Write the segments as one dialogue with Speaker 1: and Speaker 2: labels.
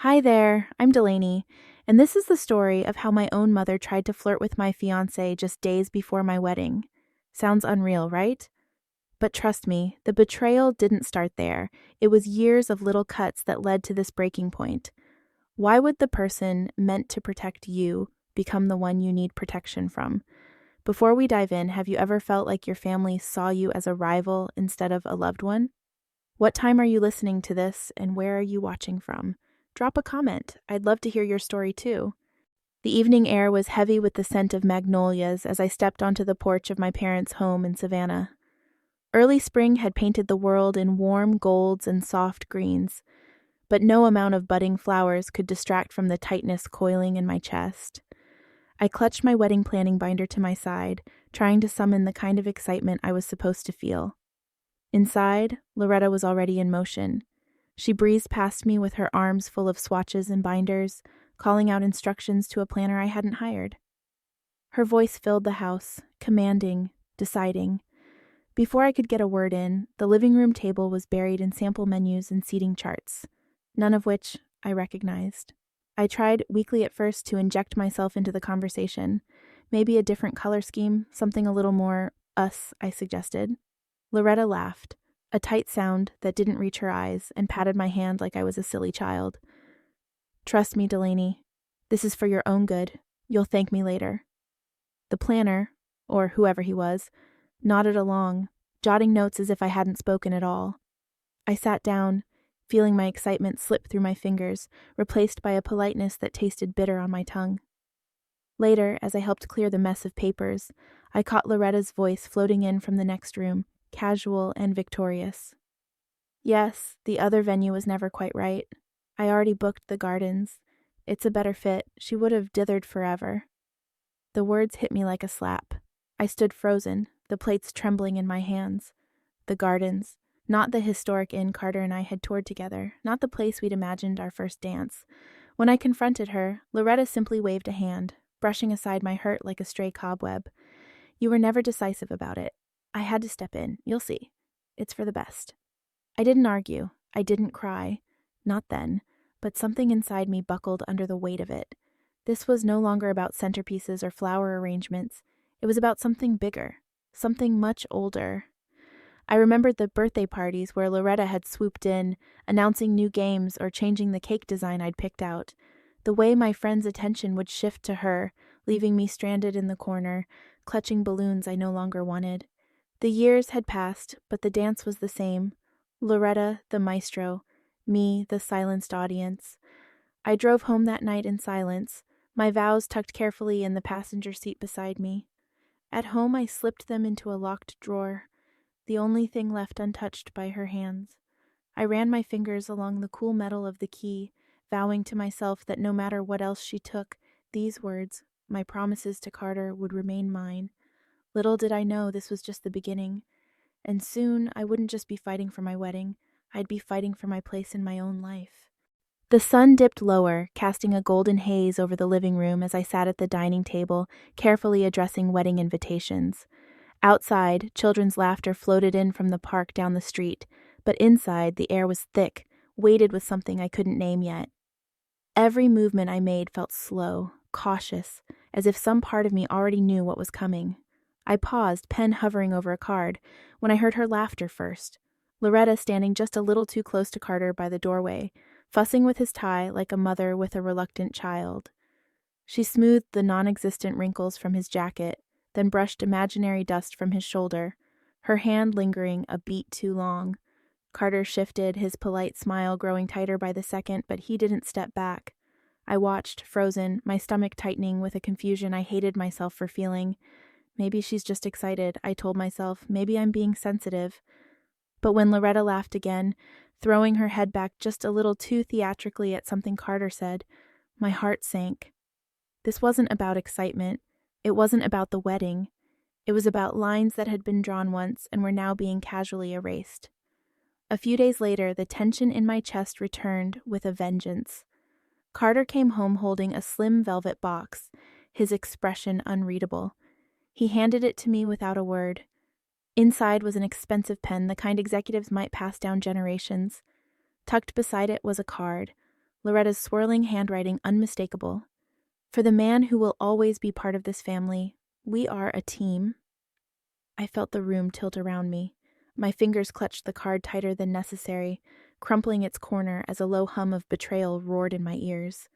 Speaker 1: Hi there, I'm Delaney, and this is the story of how my own mother tried to flirt with my fiancé just days before my wedding. Sounds unreal, right? But trust me, the betrayal didn't start there. It was years of little cuts that led to this breaking point. Why would the person meant to protect you become the one you need protection from? Before we dive in, have you ever felt like your family saw you as a rival instead of a loved one? What time are you listening to this, and where are you watching from? Drop a comment. I'd love to hear your story too. The evening air was heavy with the scent of magnolias as I stepped onto the porch of my parents' home in Savannah. Early spring had painted the world in warm golds and soft greens, but no amount of budding flowers could distract from the tightness coiling in my chest. I clutched my wedding planning binder to my side, trying to summon the kind of excitement I was supposed to feel. Inside, Loretta was already in motion. She breezed past me with her arms full of swatches and binders, calling out instructions to a planner I hadn't hired. Her voice filled the house, commanding, deciding. Before I could get a word in, the living room table was buried in sample menus and seating charts, none of which I recognized. I tried weakly at first to inject myself into the conversation. Maybe a different color scheme, something a little more us, I suggested. Loretta laughed, a tight sound that didn't reach her eyes, and patted my hand like I was a silly child. Trust me, Delaney. This is for your own good. You'll thank me later. The planner, or whoever he was, nodded along, jotting notes as if I hadn't spoken at all. I sat down, feeling my excitement slip through my fingers, replaced by a politeness that tasted bitter on my tongue. Later, as I helped clear the mess of papers, I caught Loretta's voice floating in from the next room, casual and victorious. Yes, the other venue was never quite right. I already booked the gardens. It's a better fit. She would have dithered forever. The words hit me like a slap. I stood frozen, the plates trembling in my hands. The gardens. Not the historic inn Carter and I had toured together, not the place we'd imagined our first dance. When I confronted her, Loretta simply waved a hand, brushing aside my hurt like a stray cobweb. You were never decisive about it. I had to step in. You'll see. It's for the best. I didn't argue. I didn't cry. Not then. But something inside me buckled under the weight of it. This was no longer about centerpieces or flower arrangements. It was about something bigger. Something much older. I remembered the birthday parties where Loretta had swooped in, announcing new games or changing the cake design I'd picked out. The way my friends' attention would shift to her, leaving me stranded in the corner, clutching balloons I no longer wanted. The years had passed, but the dance was the same. Loretta, the maestro, me, the silenced audience. I drove home that night in silence, my vows tucked carefully in the passenger seat beside me. At home, I slipped them into a locked drawer, the only thing left untouched by her hands. I ran my fingers along the cool metal of the key, vowing to myself that no matter what else she took, these words, my promises to Carter, would remain mine. Little did I know this was just the beginning, and soon I wouldn't just be fighting for my wedding, I'd be fighting for my place in my own life. The sun dipped lower, casting a golden haze over the living room as I sat at the dining table, carefully addressing wedding invitations. Outside, children's laughter floated in from the park down the street, but inside the air was thick, weighted with something I couldn't name yet. Every movement I made felt slow, cautious, as if some part of me already knew what was coming. I paused, pen hovering over a card, when I heard her laughter first. Loretta standing just a little too close to Carter by the doorway, fussing with his tie like a mother with a reluctant child. She smoothed the non-existent wrinkles from his jacket, then brushed imaginary dust from his shoulder, her hand lingering a beat too long. Carter shifted, his polite smile growing tighter by the second, but he didn't step back. I watched, frozen, my stomach tightening with a confusion I hated myself for feeling. Maybe she's just excited, I told myself. Maybe I'm being sensitive. But when Loretta laughed again, throwing her head back just a little too theatrically at something Carter said, my heart sank. This wasn't about excitement. It wasn't about the wedding. It was about lines that had been drawn once and were now being casually erased. A few days later, the tension in my chest returned with a vengeance. Carter came home holding a slim velvet box, his expression unreadable. He handed it to me without a word. Inside was an expensive pen, the kind executives might pass down generations. Tucked beside it was a card. Loretta's swirling handwriting unmistakable. For the man who will always be part of this family, we are a team. I felt the room tilt around me. My fingers clutched the card tighter than necessary, crumpling its corner as a low hum of betrayal roared in my ears.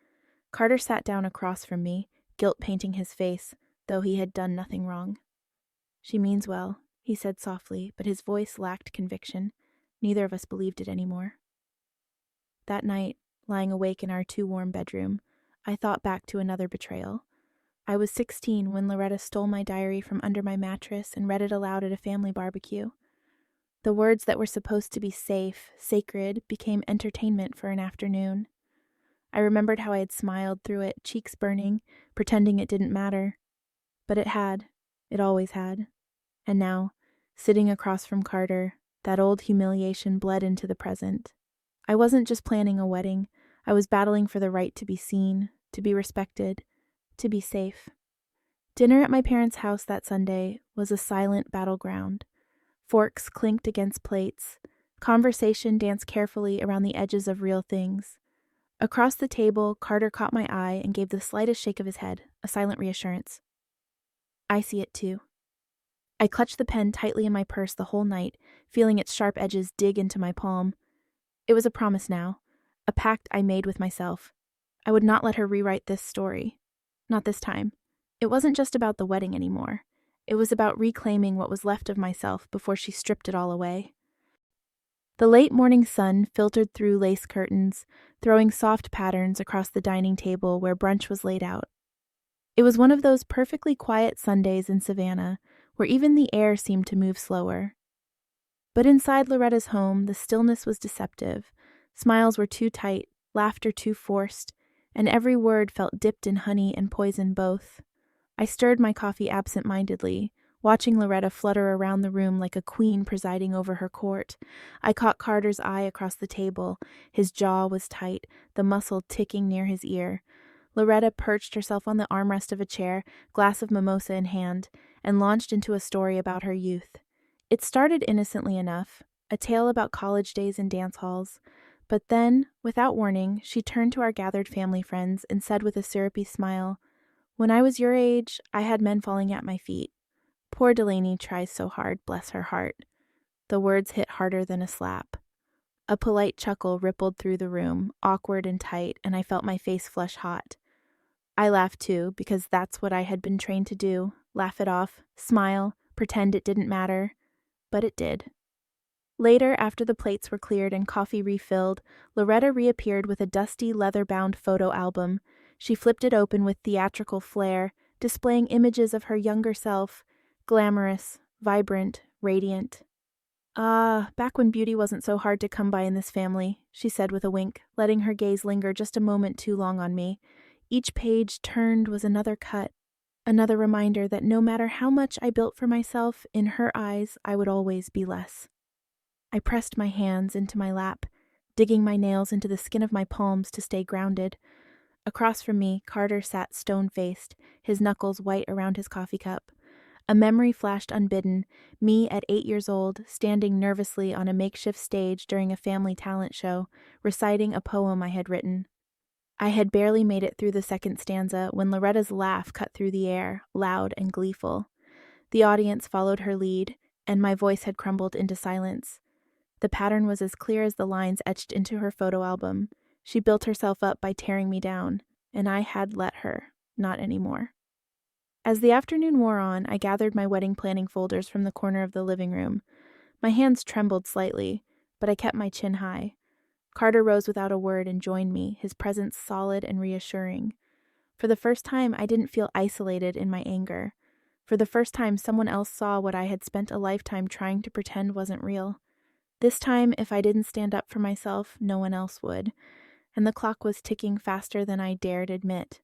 Speaker 1: Carter sat down across from me, guilt painting his face, though he had done nothing wrong. "She means well," he said softly, but his voice lacked conviction. Neither of us believed it anymore. That night, lying awake in our too-warm bedroom, I thought back to another betrayal. I was 16 when Loretta stole my diary from under my mattress and read it aloud at a family barbecue. The words that were supposed to be safe, sacred, became entertainment for an afternoon. I remembered how I had smiled through it, cheeks burning, pretending it didn't matter. But it had. It always had. And now, sitting across from Carter, that old humiliation bled into the present. I wasn't just planning a wedding. I was battling for the right to be seen, to be respected, to be safe. Dinner at my parents' house that Sunday was a silent battleground. Forks clinked against plates. Conversation danced carefully around the edges of real things. Across the table, Carter caught my eye and gave the slightest shake of his head, a silent reassurance. "I see it too." I clutched the pen tightly in my purse the whole night, feeling its sharp edges dig into my palm. It was a promise now, a pact I made with myself. I would not let her rewrite this story. Not this time. It wasn't just about the wedding anymore. It was about reclaiming what was left of myself before she stripped it all away. The late morning sun filtered through lace curtains, throwing soft patterns across the dining table where brunch was laid out. It was one of those perfectly quiet Sundays in Savannah, where even the air seemed to move slower. But inside Loretta's home, the stillness was deceptive. Smiles were too tight, laughter too forced, and every word felt dipped in honey and poison both. I stirred my coffee absent-mindedly, watching Loretta flutter around the room like a queen presiding over her court. I caught Carter's eye across the table. His jaw was tight, the muscle ticking near his ear. Loretta perched herself on the armrest of a chair, glass of mimosa in hand, and launched into a story about her youth. It started innocently enough, a tale about college days and dance halls. But then, without warning, she turned to our gathered family friends and said with a syrupy smile, "When I was your age, I had men falling at my feet. Poor Delaney tries so hard, bless her heart." The words hit harder than a slap. A polite chuckle rippled through the room, awkward and tight, and I felt my face flush hot. I laughed too, because that's what I had been trained to do, laugh it off, smile, pretend it didn't matter. But it did. Later, after the plates were cleared and coffee refilled, Loretta reappeared with a dusty, leather-bound photo album. She flipped it open with theatrical flair, displaying images of her younger self, glamorous, vibrant, radiant. "Ah, back when beauty wasn't so hard to come by in this family," she said with a wink, letting her gaze linger just a moment too long on me. Each page turned was another cut, another reminder that no matter how much I built for myself, in her eyes I would always be less. I pressed my hands into my lap, digging my nails into the skin of my palms to stay grounded. Across from me, Carter sat stone-faced, his knuckles white around his coffee cup. A memory flashed unbidden, me at 8 years old, standing nervously on a makeshift stage during a family talent show, reciting a poem I had written. I had barely made it through the second stanza when Loretta's laugh cut through the air, loud and gleeful. The audience followed her lead, and my voice had crumbled into silence. The pattern was as clear as the lines etched into her photo album. She built herself up by tearing me down, and I had let her, not anymore. As the afternoon wore on, I gathered my wedding planning folders from the corner of the living room. My hands trembled slightly, but I kept my chin high. Carter rose without a word and joined me, his presence solid and reassuring. For the first time, I didn't feel isolated in my anger. For the first time, someone else saw what I had spent a lifetime trying to pretend wasn't real. This time, if I didn't stand up for myself, no one else would, and the clock was ticking faster than I dared admit.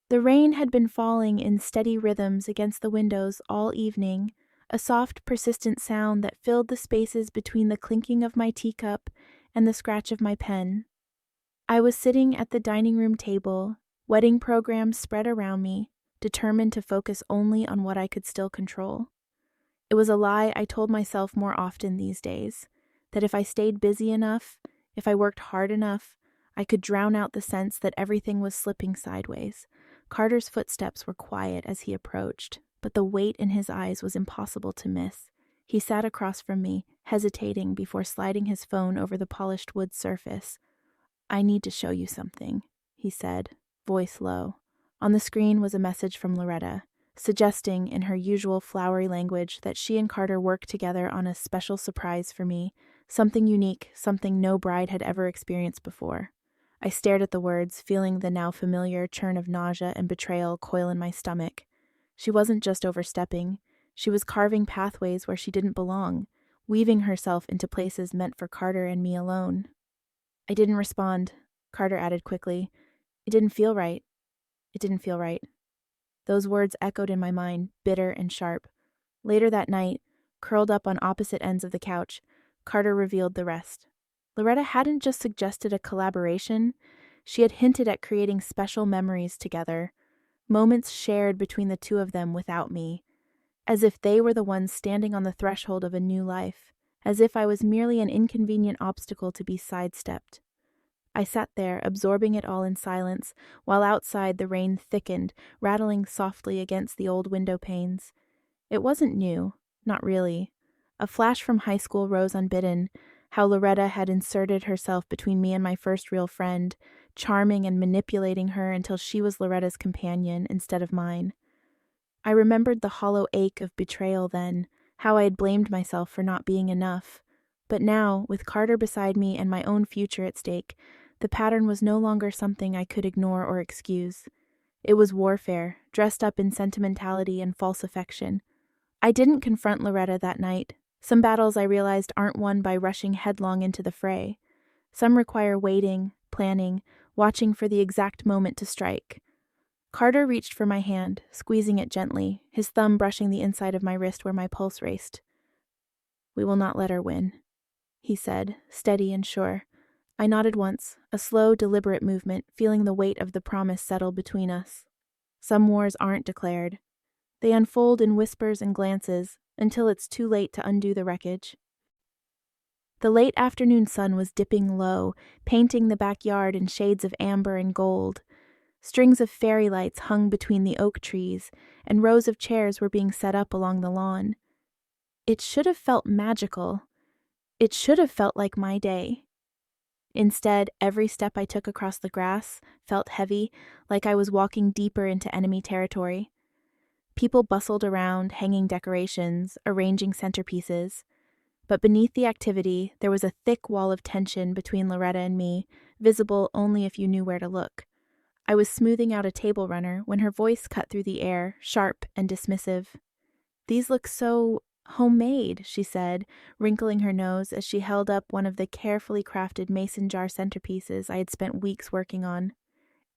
Speaker 1: The rain had been falling in steady rhythms against the windows all evening, a soft, persistent sound that filled the spaces between the clinking of my teacup and the scratch of my pen. I was sitting at the dining room table, wedding programs spread around me, determined to focus only on what I could still control. It was a lie I told myself more often these days, that if I stayed busy enough, if I worked hard enough, I could drown out the sense that everything was slipping sideways. Carter's footsteps were quiet as he approached, but the weight in his eyes was impossible to miss. He sat across from me, hesitating before sliding his phone over the polished wood surface. "I need to show you something," he said, voice low. On the screen was a message from Loretta, suggesting in her usual flowery language that she and Carter worked together on a special surprise for me, something unique, something no bride had ever experienced before. I stared at the words, feeling the now familiar churn of nausea and betrayal coil in my stomach. She wasn't just overstepping, she was carving pathways where she didn't belong, weaving herself into places meant for Carter and me alone. I didn't respond, Carter added quickly. It didn't feel right. It didn't feel right. Those words echoed in my mind, bitter and sharp. Later that night, curled up on opposite ends of the couch, Carter revealed the rest. Loretta hadn't just suggested a collaboration, she had hinted at creating special memories together, moments shared between the two of them without me, as if they were the ones standing on the threshold of a new life, as if I was merely an inconvenient obstacle to be sidestepped. I sat there, absorbing it all in silence, while outside the rain thickened, rattling softly against the old window panes. It wasn't new, not really. A flash from high school rose unbidden, how Loretta had inserted herself between me and my first real friend, charming and manipulating her until she was Loretta's companion instead of mine. I remembered the hollow ache of betrayal then, how I had blamed myself for not being enough. But now, with Carter beside me and my own future at stake, the pattern was no longer something I could ignore or excuse. It was warfare, dressed up in sentimentality and false affection. I didn't confront Loretta that night. Some battles I realized aren't won by rushing headlong into the fray. Some require waiting, planning, watching for the exact moment to strike. Carter reached for my hand, squeezing it gently, his thumb brushing the inside of my wrist where my pulse raced. "We will not let her win," he said, steady and sure. I nodded once, a slow, deliberate movement, feeling the weight of the promise settle between us. Some wars aren't declared. They unfold in whispers and glances, until it's too late to undo the wreckage. The late afternoon sun was dipping low, painting the backyard in shades of amber and gold. Strings of fairy lights hung between the oak trees, and rows of chairs were being set up along the lawn. It should have felt magical. It should have felt like my day. Instead, every step I took across the grass felt heavy, like I was walking deeper into enemy territory. People bustled around, hanging decorations, arranging centerpieces. But beneath the activity, there was a thick wall of tension between Loretta and me, visible only if you knew where to look. I was smoothing out a table runner when her voice cut through the air, sharp and dismissive. "These look so homemade," she said, wrinkling her nose as she held up one of the carefully crafted mason jar centerpieces I had spent weeks working on.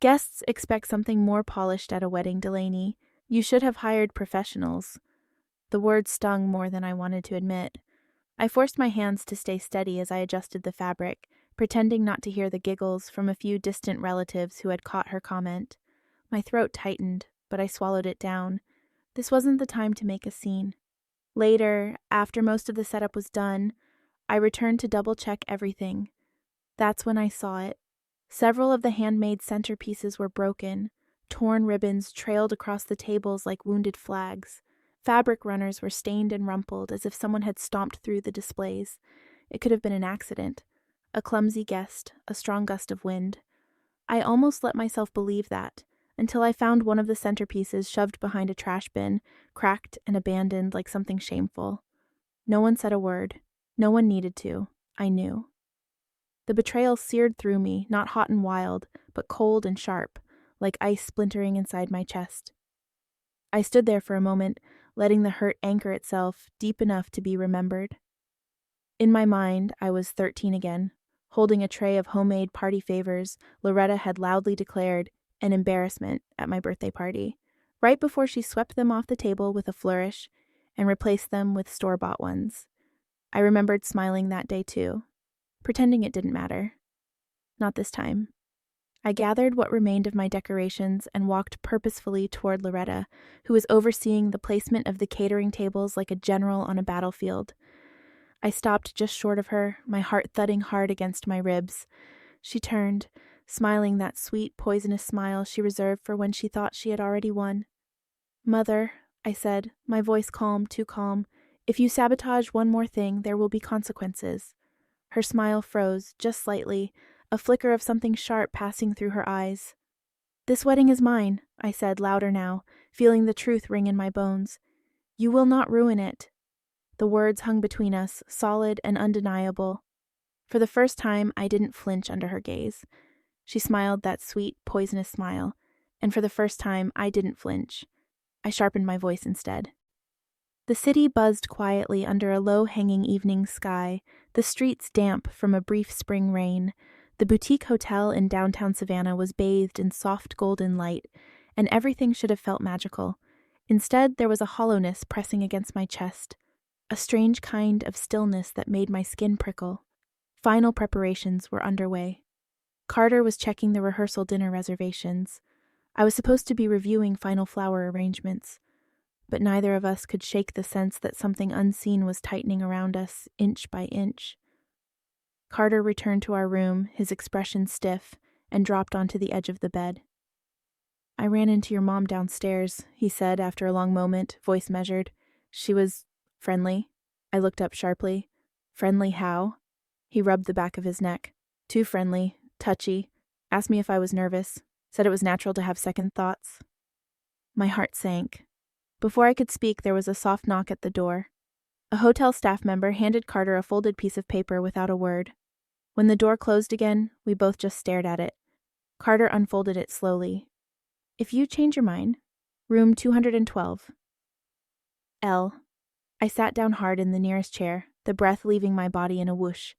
Speaker 1: "Guests expect something more polished at a wedding, Delaney. You should have hired professionals." The words stung more than I wanted to admit. I forced my hands to stay steady as I adjusted the fabric, pretending not to hear the giggles from a few distant relatives who had caught her comment. My throat tightened, but I swallowed it down. This wasn't the time to make a scene. Later, after most of the setup was done, I returned to double-check everything. That's when I saw it. Several of the handmade centerpieces were broken. Torn ribbons trailed across the tables like wounded flags. Fabric runners were stained and rumpled as if someone had stomped through the displays. It could have been an accident. A clumsy guest, a strong gust of wind. I almost let myself believe that, until I found one of the centerpieces shoved behind a trash bin, cracked and abandoned like something shameful. No one said a word. No one needed to. I knew. The betrayal seared through me, not hot and wild, but cold and sharp, like ice splintering inside my chest. I stood there for a moment, letting the hurt anchor itself deep enough to be remembered. In my mind, I was 13 again. Holding a tray of homemade party favors, Loretta had loudly declared an embarrassment at my birthday party, right before she swept them off the table with a flourish and replaced them with store-bought ones. I remembered smiling that day too, pretending it didn't matter. Not this time. I gathered what remained of my decorations and walked purposefully toward Loretta, who was overseeing the placement of the catering tables like a general on a battlefield. I stopped just short of her, my heart thudding hard against my ribs. She turned, smiling that sweet, poisonous smile she reserved for when she thought she had already won. "Mother," I said, my voice calm, too calm, "if you sabotage one more thing, there will be consequences." Her smile froze, just slightly, a flicker of something sharp passing through her eyes. "This wedding is mine," I said, louder now, feeling the truth ring in my bones. "You will not ruin it." The words hung between us, solid and undeniable. For the first time, I didn't flinch under her gaze. She smiled that sweet, poisonous smile, and for the first time, I didn't flinch. I sharpened my voice instead. The city buzzed quietly under a low-hanging evening sky, the streets damp from a brief spring rain. The boutique hotel in downtown Savannah was bathed in soft golden light, and everything should have felt magical. Instead, there was a hollowness pressing against my chest, a strange kind of stillness that made my skin prickle. Final preparations were underway. Carter was checking the rehearsal dinner reservations. I was supposed to be reviewing final flower arrangements, but neither of us could shake the sense that something unseen was tightening around us, inch by inch. Carter returned to our room, his expression stiff, and dropped onto the edge of the bed. "I ran into your mom downstairs," he said after a long moment, voice measured. "She was friendly." I looked up sharply. "Friendly how?" He rubbed the back of his neck. "Too friendly, touchy. Asked me if I was nervous. Said it was natural to have second thoughts." My heart sank. Before I could speak, there was a soft knock at the door. A hotel staff member handed Carter a folded piece of paper without a word. When the door closed again, we both just stared at it. Carter unfolded it slowly. "If you change your mind, room 212. L." I sat down hard in the nearest chair, the breath leaving my body in a whoosh.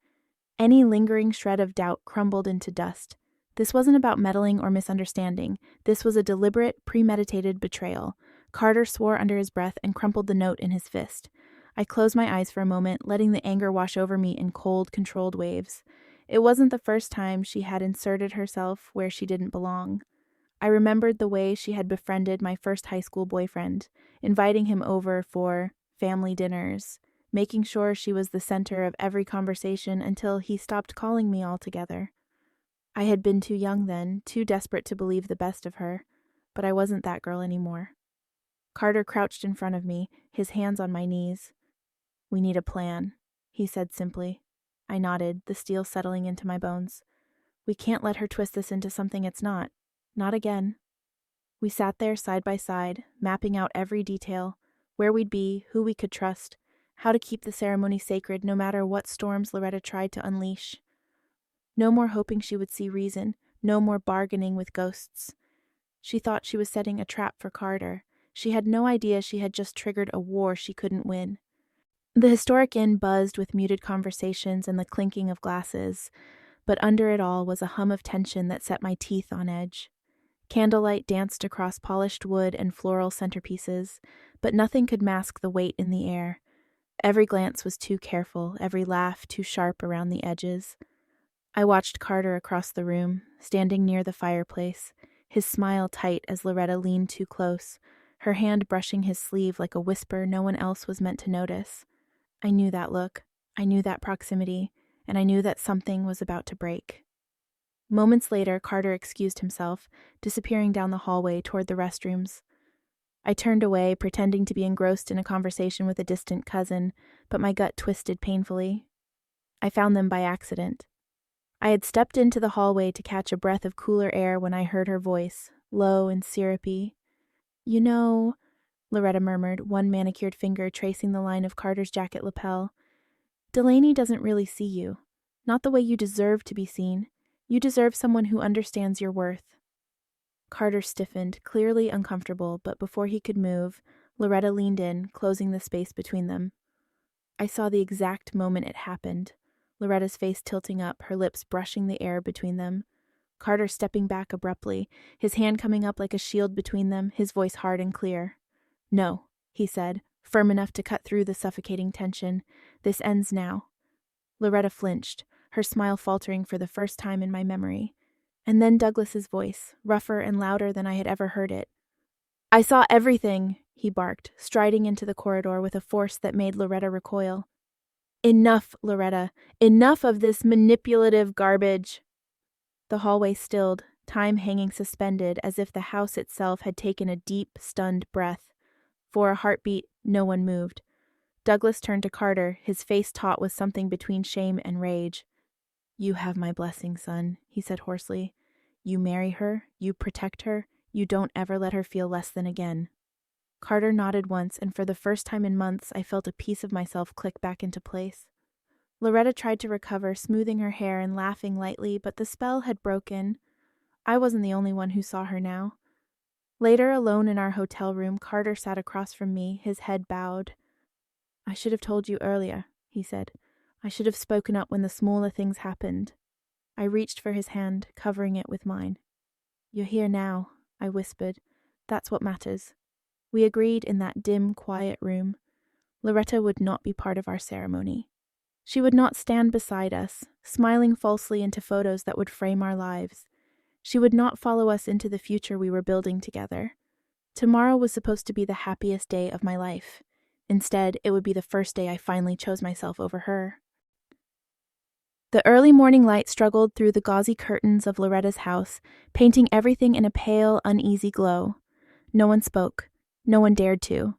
Speaker 1: Any lingering shred of doubt crumbled into dust. This wasn't about meddling or misunderstanding. This was a deliberate, premeditated betrayal. Carter swore under his breath and crumpled the note in his fist. I closed my eyes for a moment, letting the anger wash over me in cold, controlled waves. It wasn't the first time she had inserted herself where she didn't belong. I remembered the way she had befriended my first high school boyfriend, inviting him over for family dinners, making sure she was the center of every conversation until he stopped calling me altogether. I had been too young then, too desperate to believe the best of her, but I wasn't that girl anymore. Carter crouched in front of me, his hands on my knees. "We need a plan," he said simply. I nodded, the steel settling into my bones. "We can't let her twist this into something it's not. Not again." We sat there side by side, mapping out every detail, where we'd be, who we could trust, how to keep the ceremony sacred no matter what storms Loretta tried to unleash. No more hoping she would see reason, no more bargaining with ghosts. She thought she was setting a trap for Carter. She had no idea she had just triggered a war she couldn't win. The historic inn buzzed with muted conversations and the clinking of glasses, but under it all was a hum of tension that set my teeth on edge. Candlelight danced across polished wood and floral centerpieces, but nothing could mask the weight in the air. Every glance was too careful, every laugh too sharp around the edges. I watched Carter across the room, standing near the fireplace, his smile tight as Loretta leaned too close, her hand brushing his sleeve like a whisper no one else was meant to notice. I knew that look, I knew that proximity, and I knew that something was about to break. Moments later, Carter excused himself, disappearing down the hallway toward the restrooms. I turned away, pretending to be engrossed in a conversation with a distant cousin, but my gut twisted painfully. I found them by accident. I had stepped into the hallway to catch a breath of cooler air when I heard her voice, low and syrupy. "You know," Loretta murmured, one manicured finger tracing the line of Carter's jacket lapel, "Delaney doesn't really see you. Not the way you deserve to be seen. You deserve someone who understands your worth." Carter stiffened, clearly uncomfortable, but before he could move, Loretta leaned in, closing the space between them. I saw the exact moment it happened. Loretta's face tilting up, her lips brushing the air between them. Carter stepping back abruptly, his hand coming up like a shield between them, his voice hard and clear. "No," he said, firm enough to cut through the suffocating tension. "This ends now." Loretta flinched, her smile faltering for the first time in my memory. And then Douglas's voice, rougher and louder than I had ever heard it. "I saw everything," he barked, striding into the corridor with a force that made Loretta recoil. "Enough, Loretta. Enough of this manipulative garbage." The hallway stilled, time hanging suspended as if the house itself had taken a deep, stunned breath. For a heartbeat, no one moved. Douglas turned to Carter, his face taut with something between shame and rage. "You have my blessing, son," he said hoarsely. "You marry her, you protect her, you don't ever let her feel less than again." Carter nodded once, and for the first time in months, I felt a piece of myself click back into place. Loretta tried to recover, smoothing her hair and laughing lightly, but the spell had broken. I wasn't the only one who saw her now. Later, alone in our hotel room, Carter sat across from me, his head bowed. "I should have told you earlier," he said. "I should have spoken up when the smaller things happened." I reached for his hand, covering it with mine. "You're here now," I whispered. "That's what matters." We agreed in that dim, quiet room. Loretta would not be part of our ceremony. She would not stand beside us, smiling falsely into photos that would frame our lives. She would not follow us into the future we were building together. Tomorrow was supposed to be the happiest day of my life. Instead, it would be the first day I finally chose myself over her. The early morning light struggled through the gauzy curtains of Loretta's house, painting everything in a pale, uneasy glow. No one spoke. No one dared to.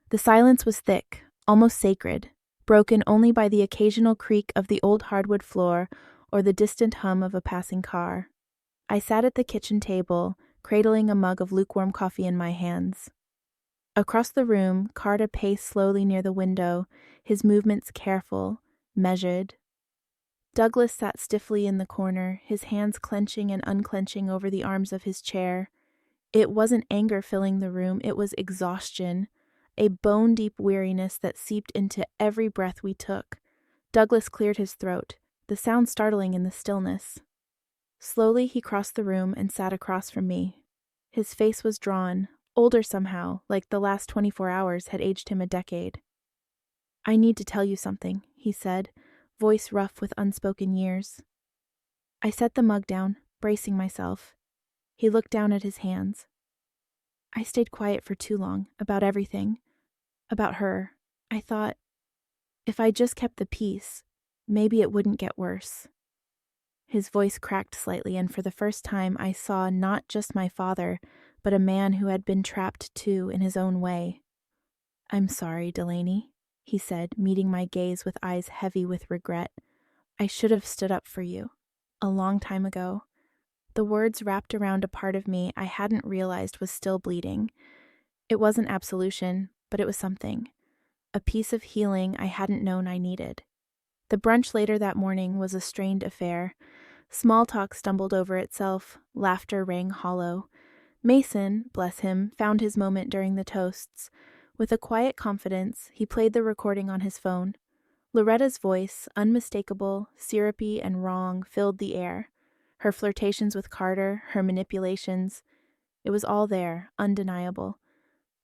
Speaker 1: The silence was thick, almost sacred, broken only by the occasional creak of the old hardwood floor or the distant hum of a passing car. I sat at the kitchen table, cradling a mug of lukewarm coffee in my hands. Across the room, Carter paced slowly near the window, his movements careful, measured. Douglas sat stiffly in the corner, his hands clenching and unclenching over the arms of his chair. It wasn't anger filling the room, it was exhaustion, a bone-deep weariness that seeped into every breath we took. Douglas cleared his throat, the sound startling in the stillness. Slowly he crossed the room and sat across from me. His face was drawn, older somehow, like the last 24 hours had aged him a decade. "I need to tell you something," he said, voice rough with unspoken years. I set the mug down, bracing myself. He looked down at his hands. "I stayed quiet for too long, about everything. About her. I thought, if I just kept the peace, maybe it wouldn't get worse." His voice cracked slightly, and for the first time I saw not just my father, but a man who had been trapped too in his own way. "I'm sorry, Delaney," he said, meeting my gaze with eyes heavy with regret. "I should have stood up for you. A long time ago." The words wrapped around a part of me I hadn't realized was still bleeding. It wasn't absolution, but it was something. A piece of healing I hadn't known I needed. The brunch later that morning was a strained affair. Small talk stumbled over itself, laughter rang hollow. Mason, bless him, found his moment during the toasts. With a quiet confidence, he played the recording on his phone. Loretta's voice, unmistakable, syrupy, and wrong, filled the air. Her flirtations with Carter, her manipulations. It was all there, undeniable.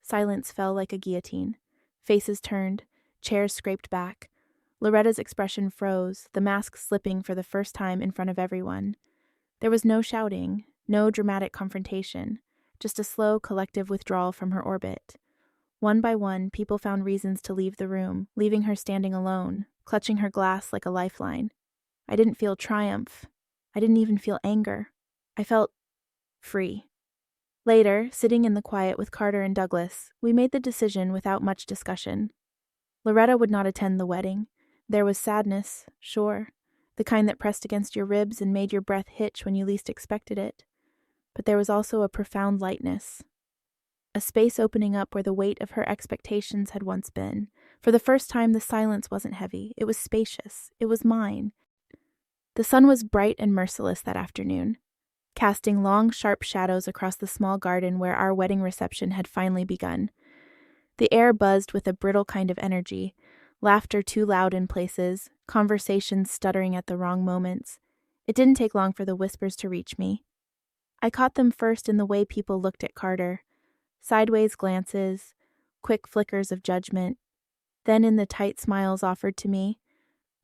Speaker 1: Silence fell like a guillotine. Faces turned, chairs scraped back. Loretta's expression froze, the mask slipping for the first time in front of everyone. There was no shouting, no dramatic confrontation, just a slow, collective withdrawal from her orbit. One by one, people found reasons to leave the room, leaving her standing alone, clutching her glass like a lifeline. I didn't feel triumph. I didn't even feel anger. I felt free. Later, sitting in the quiet with Carter and Douglas, we made the decision without much discussion. Loretta would not attend the wedding. There was sadness, sure, the kind that pressed against your ribs and made your breath hitch when you least expected it. But there was also a profound lightness. A space opening up where the weight of her expectations had once been. For the first time, the silence wasn't heavy. It was spacious. It was mine. The sun was bright and merciless that afternoon, casting long, sharp shadows across the small garden where our wedding reception had finally begun. The air buzzed with a brittle kind of energy, laughter too loud in places, conversations stuttering at the wrong moments. It didn't take long for the whispers to reach me. I caught them first in the way people looked at Carter. Sideways glances, quick flickers of judgment, then in the tight smiles offered to me,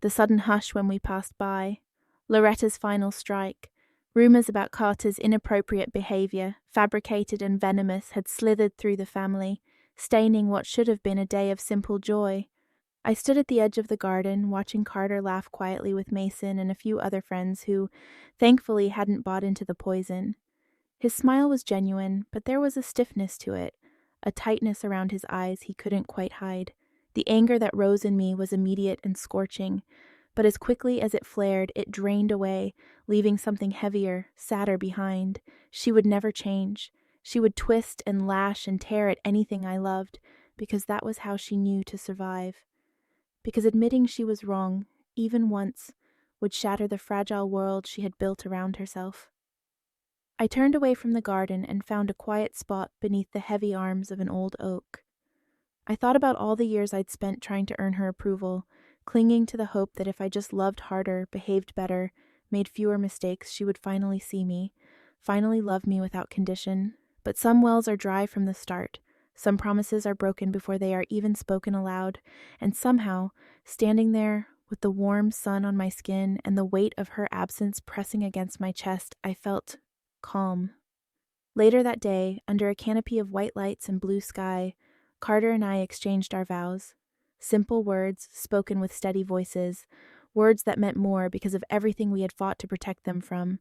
Speaker 1: the sudden hush when we passed by, Loretta's final strike. Rumors about Carter's inappropriate behavior, fabricated and venomous, had slithered through the family, staining what should have been a day of simple joy. I stood at the edge of the garden, watching Carter laugh quietly with Mason and a few other friends who, thankfully, hadn't bought into the poison. His smile was genuine, but there was a stiffness to it, a tightness around his eyes he couldn't quite hide. The anger that rose in me was immediate and scorching, but as quickly as it flared, it drained away, leaving something heavier, sadder behind. She would never change. She would twist and lash and tear at anything I loved, because that was how she knew to survive. Because admitting she was wrong, even once, would shatter the fragile world she had built around herself. I turned away from the garden and found a quiet spot beneath the heavy arms of an old oak. I thought about all the years I'd spent trying to earn her approval, clinging to the hope that if I just loved harder, behaved better, made fewer mistakes, she would finally see me, finally love me without condition. But some wells are dry from the start. Some promises are broken before they are even spoken aloud, and somehow, standing there, with the warm sun on my skin and the weight of her absence pressing against my chest, I felt calm. Later that day, under a canopy of white lights and blue sky, Carter and I exchanged our vows. Simple words, spoken with steady voices, words that meant more because of everything we had fought to protect them from.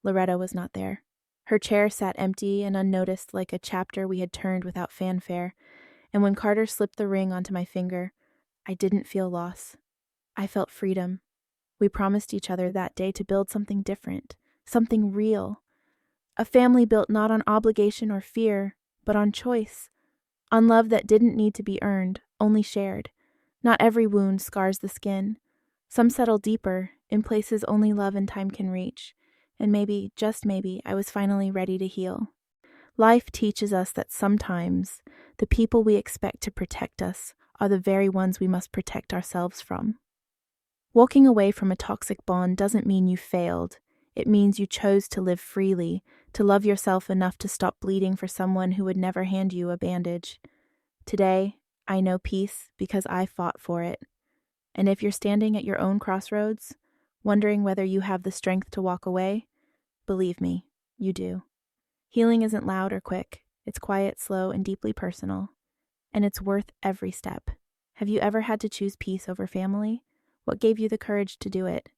Speaker 1: Loretta was not there. Her chair sat empty and unnoticed like a chapter we had turned without fanfare, and when Carter slipped the ring onto my finger, I didn't feel loss. I felt freedom. We promised each other that day to build something different, something real. A family built not on obligation or fear, but on choice. On love that didn't need to be earned, only shared. Not every wound scars the skin. Some settle deeper, in places only love and time can reach. And maybe, just maybe, I was finally ready to heal. Life teaches us that sometimes the people we expect to protect us are the very ones we must protect ourselves from. Walking away from a toxic bond doesn't mean you failed. It means you chose to live freely, to love yourself enough to stop bleeding for someone who would never hand you a bandage. Today, I know peace because I fought for it. And if you're standing at your own crossroads, wondering whether you have the strength to walk away, believe me, you do. Healing isn't loud or quick. It's quiet, slow, and deeply personal. And it's worth every step. Have you ever had to choose peace over family? What gave you the courage to do it?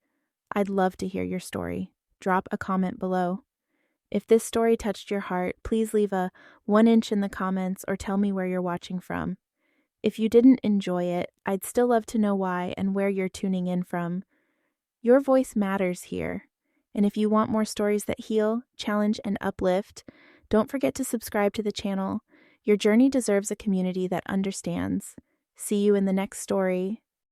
Speaker 1: I'd love to hear your story. Drop a comment below. If this story touched your heart, please leave a 1 inch in the comments or tell me where you're watching from. If you didn't enjoy it, I'd still love to know why and where you're tuning in from. Your voice matters here. And if you want more stories that heal, challenge, and uplift, don't forget to subscribe to the channel. Your journey deserves a community that understands. See you in the next story.